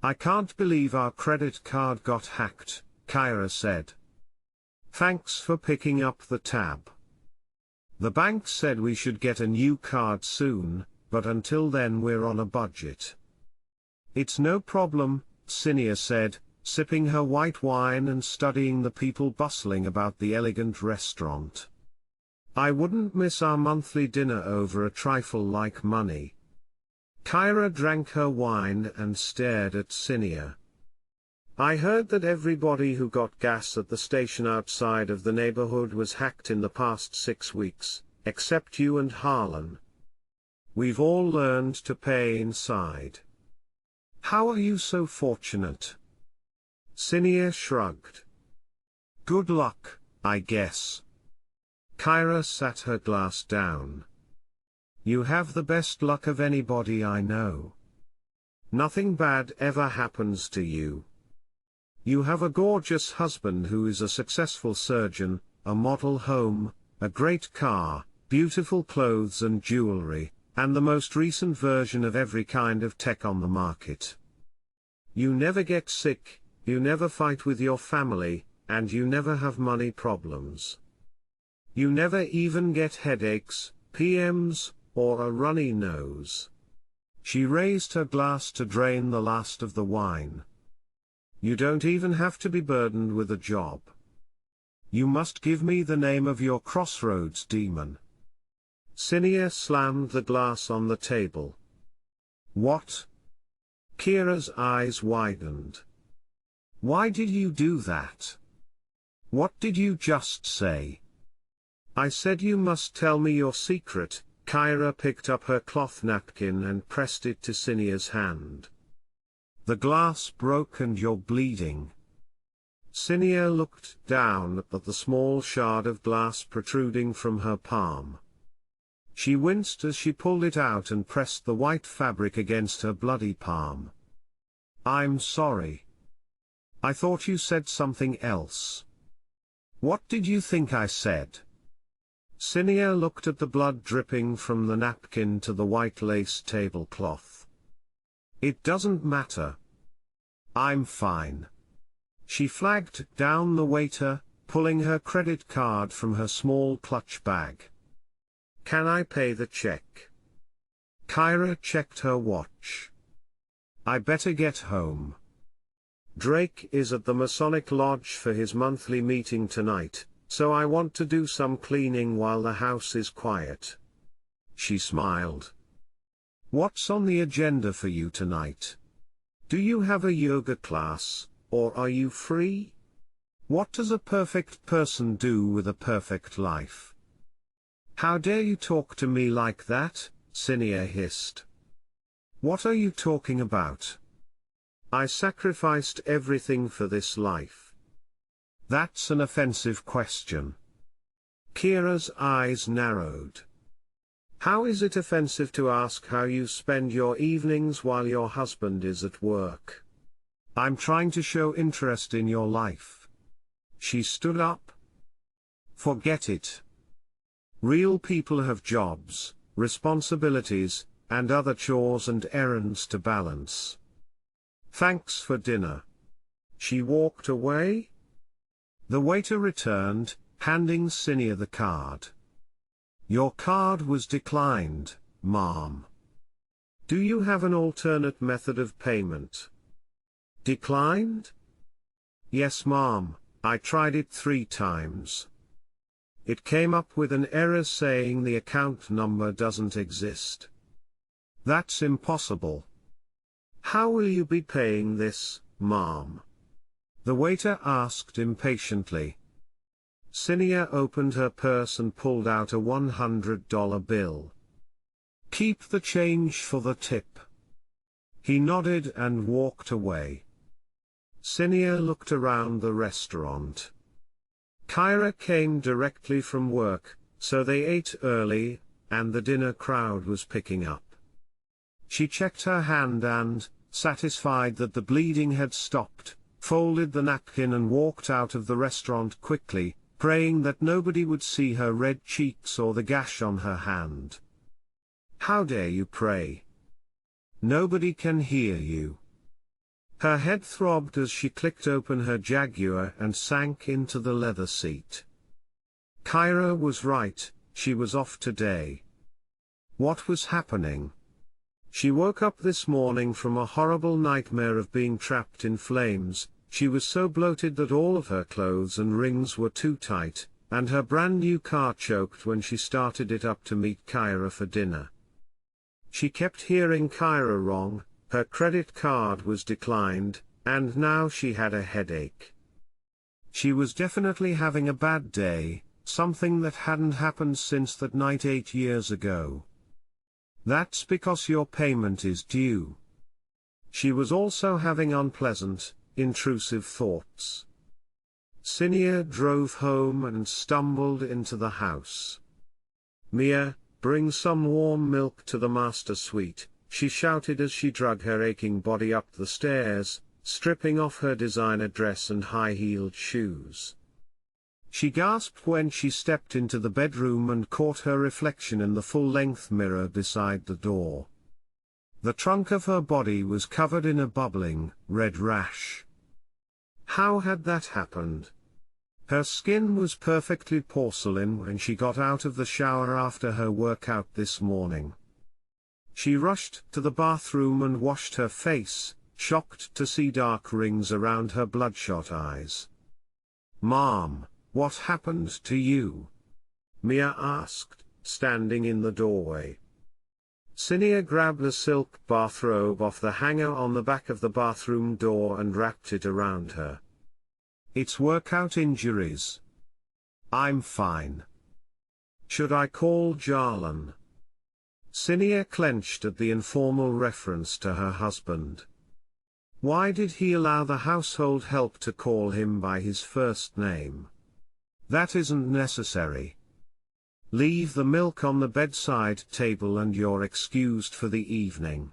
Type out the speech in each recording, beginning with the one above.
I can't believe our credit card got hacked, Kyra said. Thanks for picking up the tab. The bank said we should get a new card soon, but until then we're on a budget. It's no problem, Cinia said, sipping her white wine and studying the people bustling about the elegant restaurant. I wouldn't miss our monthly dinner over a trifle like money. Kyra drank her wine and stared at Cinia. I heard that everybody who got gas at the station outside of the neighborhood was hacked in the past 6 weeks, except you and Harlan. We've all learned to pay inside. How are you so fortunate? Cinia shrugged. Good luck, I guess. Kyra sat her glass down. You have the best luck of anybody I know. Nothing bad ever happens to you. You have a gorgeous husband who is a successful surgeon, a model home, a great car, beautiful clothes and jewelry, and the most recent version of every kind of tech on the market. You never get sick, you never fight with your family, and you never have money problems. You never even get headaches, PMs, or a runny nose. She raised her glass to drain the last of the wine. You don't even have to be burdened with a job. You must give me the name of your crossroads demon. Cinia slammed the glass on the table. What? Kira's eyes widened. Why did you do that? What did you just say? I said you must tell me your secret. Kyra picked up her cloth napkin and pressed it to Cinia's hand. The glass broke and you're bleeding. Cinia looked down at the small shard of glass protruding from her palm. She winced as she pulled it out and pressed the white fabric against her bloody palm. I'm sorry. I thought you said something else. What did you think I said? Cinia looked at the blood dripping from the napkin to the white lace tablecloth. It doesn't matter. I'm fine. She flagged down the waiter, pulling her credit card from her small clutch bag. Can I pay the check? Kyra checked her watch. I better get home. Drake is at the Masonic Lodge for his monthly meeting tonight, so I want to do some cleaning while the house is quiet. She smiled. What's on the agenda for you tonight? Do you have a yoga class, or are you free? What does a perfect person do with a perfect life? How dare you talk to me like that? Cinia hissed. What are you talking about? I sacrificed everything for this life. That's an offensive question. Kira's eyes narrowed. How is it offensive to ask how you spend your evenings while your husband is at work? I'm trying to show interest in your life. She stood up. Forget it. Real people have jobs, responsibilities, and other chores and errands to balance. Thanks for dinner. She walked away. The waiter returned, handing Cinia the card. Your card was declined, ma'am. Do you have an alternate method of payment? Declined? Yes, ma'am, I tried it 3 times. It came up with an error saying the account number doesn't exist. That's impossible. How will you be paying this, ma'am? The waiter asked impatiently. Cinia opened her purse and pulled out a $100 bill. Keep the change for the tip. He nodded and walked away. Cinia looked around the restaurant. Kyra came directly from work, so they ate early, and the dinner crowd was picking up. She checked her hand and, satisfied that the bleeding had stopped, folded the napkin and walked out of the restaurant quickly, praying that nobody would see her red cheeks or the gash on her hand. How dare you pray? Nobody can hear you. Her head throbbed as she clicked open her Jaguar and sank into the leather seat. Kyra was right, she was off today. What was happening? She woke up this morning from a horrible nightmare of being trapped in flames. She was so bloated that all of her clothes and rings were too tight, and her brand new car choked when she started it up to meet Kyra for dinner. She kept hearing Kyra wrong, her credit card was declined, and now she had a headache. She was definitely having a bad day, something that hadn't happened since that night 8 years ago. That's because your payment is due. She was also having unpleasant, intrusive thoughts. Cinia drove home and stumbled into the house. "Mia, bring some warm milk to the master suite," she shouted as she dragged her aching body up the stairs, stripping off her designer dress and high-heeled shoes. She gasped when she stepped into the bedroom and caught her reflection in the full-length mirror beside the door. The trunk of her body was covered in a bubbling, red rash. How had that happened? Her skin was perfectly porcelain when she got out of the shower after her workout this morning. She rushed to the bathroom and washed her face, shocked to see dark rings around her bloodshot eyes. "Mom, what happened to you?" Mia asked, standing in the doorway. Cinia grabbed a silk bathrobe off the hanger on the back of the bathroom door and wrapped it around her. "It's workout injuries. I'm fine. Should I call Jarlan?" Cinia clenched at the informal reference to her husband. Why did he allow the household help to call him by his first name? That isn't necessary. Leave the milk on the bedside table and you're excused for the evening.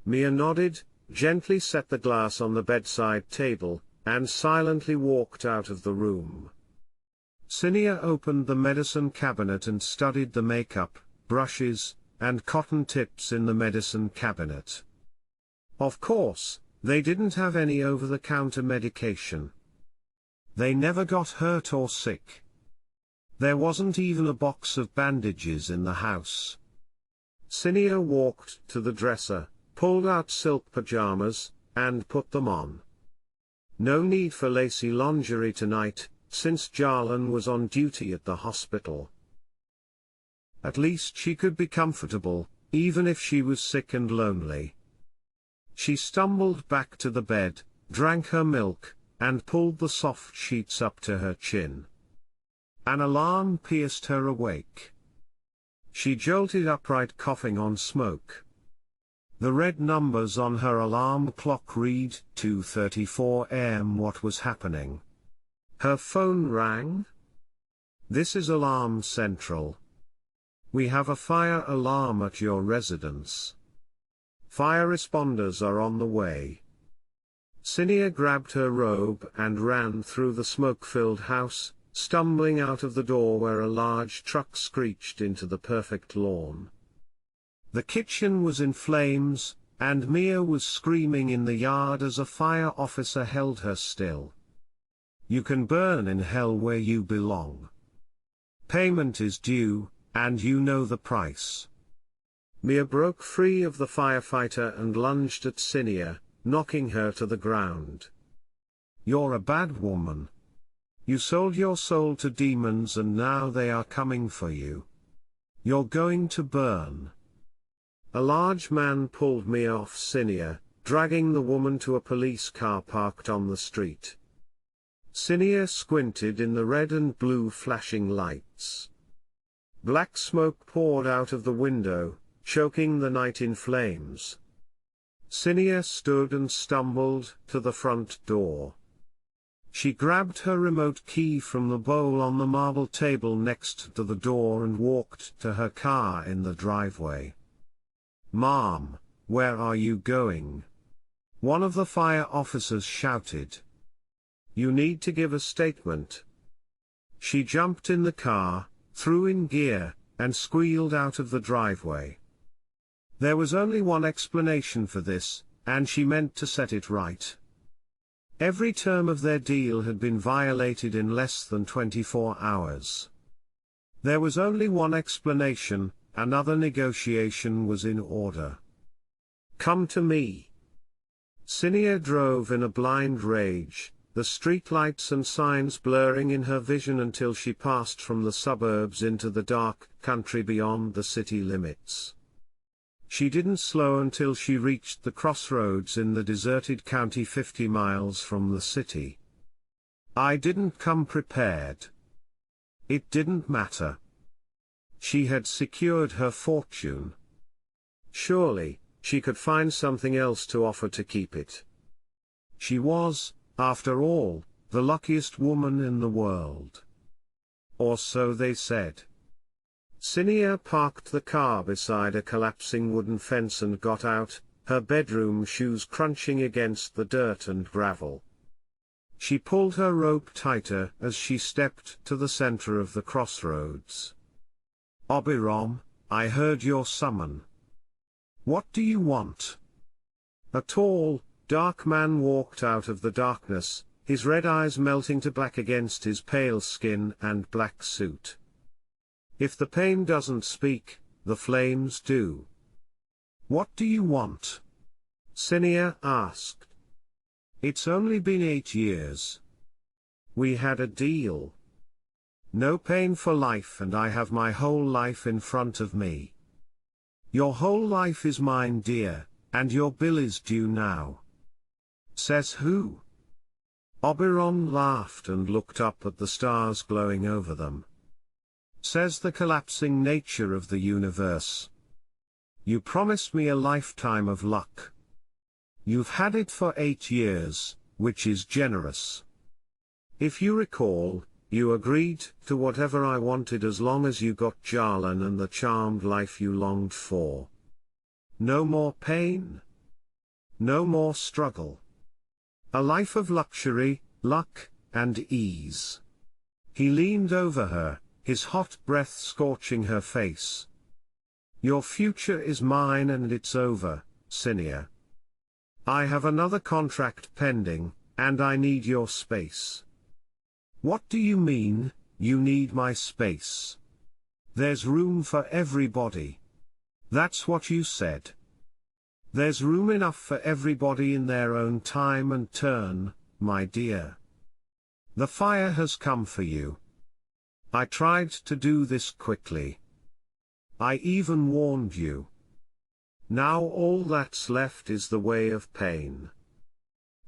Mia nodded, gently set the glass on the bedside table, and silently walked out of the room. Cinia opened the medicine cabinet and studied the makeup, brushes, and cotton tips in the medicine cabinet. Of course, they didn't have any over-the-counter medication. They never got hurt or sick. There wasn't even a box of bandages in the house. Cinia walked to the dresser, pulled out silk pajamas, and put them on. No need for lacy lingerie tonight, since Jarlan was on duty at the hospital. At least she could be comfortable, even if she was sick and lonely. She stumbled back to the bed, drank her milk, and pulled the soft sheets up to her chin. An alarm pierced her awake. She jolted upright, coughing on smoke. The red numbers on her alarm clock read 2:34 a.m. What was happening? Her phone rang. "This is Alarm Central. We have a fire alarm at your residence. Fire responders are on the way." Cinia grabbed her robe and ran through the smoke-filled house, stumbling out of the door where a large truck screeched into the perfect lawn. The kitchen was in flames, and Mia was screaming in the yard as a fire officer held her still. "You can burn in hell where you belong. Payment is due, and you know the price." Mia broke free of the firefighter and lunged at Cinia, knocking her to the ground. "You're a bad woman. You sold your soul to demons and now they are coming for you. You're going to burn." A large man pulled Mia off Cinia, dragging the woman to a police car parked on the street. Cinia squinted in the red and blue flashing lights. Black smoke poured out of the window, choking the night in flames. Cinia stood and stumbled to the front door. She grabbed her remote key from the bowl on the marble table next to the door and walked to her car in the driveway. "Mom, where are you going?" one of the fire officers shouted. "You need to give a statement." She jumped in the car, threw in gear, and squealed out of the driveway. There was only one explanation for this, and she meant to set it right. Every term of their deal had been violated in less than 24 hours. There was only one explanation: another negotiation was in order. "Come to me." Cinia drove in a blind rage, the streetlights and signs blurring in her vision until she passed from the suburbs into the dark country beyond the city limits. She didn't slow until she reached the crossroads in the deserted county 50 miles from the city. "I didn't come prepared." It didn't matter. She had secured her fortune. Surely, she could find something else to offer to keep it. She was, after all, the luckiest woman in the world. Or so they said. Cinia parked the car beside a collapsing wooden fence and got out, her bedroom shoes crunching against the dirt and gravel. She pulled her rope tighter as she stepped to the center of the crossroads. "Oberon, I heard your summon. What do you want?" A tall, dark man walked out of the darkness, his red eyes melting to black against his pale skin and black suit. "If the pain doesn't speak, the flames do." "What do you want?" Cinia asked. "It's only been 8 years. We had a deal. No pain for life, and I have my whole life in front of me." "Your whole life is mine, dear, and your bill is due now." "Says who?" Oberon laughed and looked up at the stars glowing over them. "Says the collapsing nature of the universe. You promised me a lifetime of luck. You've had it for 8 years, which is generous. If you recall, you agreed to whatever I wanted as long as you got Jarlan and the charmed life you longed for. No more pain. No more struggle. A life of luxury, luck, and ease." He leaned over her, his hot breath scorching her face. "Your future is mine, and it's over, Cinia. I have another contract pending, and I need your space." "What do you mean, you need my space?" "There's room for everybody." "That's what you said." "There's room enough for everybody in their own time and turn, my dear. The fire has come for you. I tried to do this quickly. I even warned you. Now all that's left is the way of pain."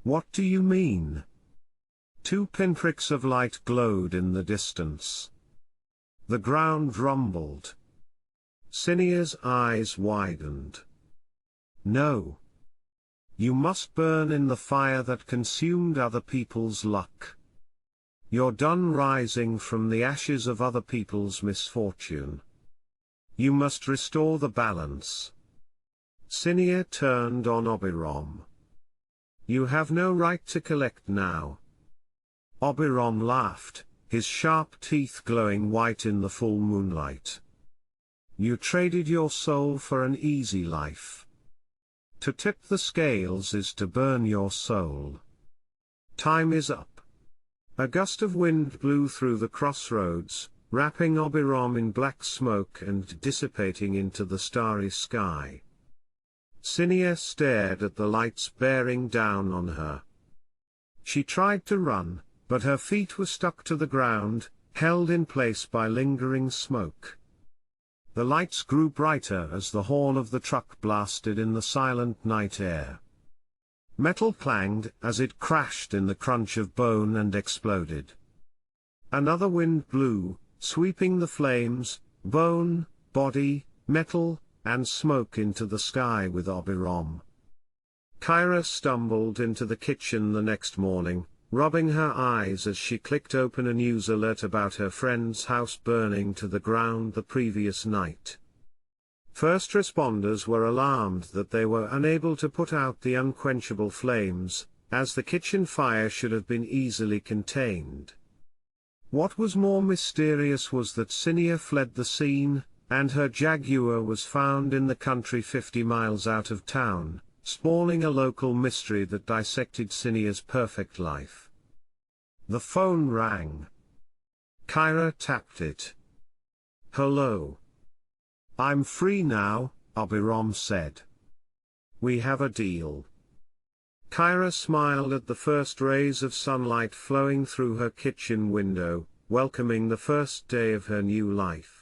"What do you mean?" 2 pinpricks of light glowed in the distance. The ground rumbled. Cinia's eyes widened. "No. You must burn in the fire that consumed other people's luck. You're done rising from the ashes of other people's misfortune. You must restore the balance." Cinia turned on Oberon. "You have no right to collect now." Oberon laughed, his sharp teeth glowing white in the full moonlight. "You traded your soul for an easy life. To tip the scales is to burn your soul. Time is up." A gust of wind blew through the crossroads, wrapping Oberon in black smoke and dissipating into the starry sky. Cinia stared at the lights bearing down on her. She tried to run, but her feet were stuck to the ground, held in place by lingering smoke. The lights grew brighter as the horn of the truck blasted in the silent night air. Metal clanged as it crashed in the crunch of bone and exploded. Another wind blew, sweeping the flames, bone, body, metal, and smoke into the sky with Oberon. Kyra stumbled into the kitchen the next morning, rubbing her eyes as she clicked open a news alert about her friend's house burning to the ground the previous night. First responders were alarmed that they were unable to put out the unquenchable flames, as the kitchen fire should have been easily contained. What was more mysterious was that Cinia fled the scene, and her Jaguar was found in the country 50 miles out of town, spawning a local mystery that dissected Sinia's perfect life. The phone rang. Kyra tapped it. "Hello. I'm free now," Abiram said. "We have a deal." Kyra smiled at the first rays of sunlight flowing through her kitchen window, welcoming the first day of her new life.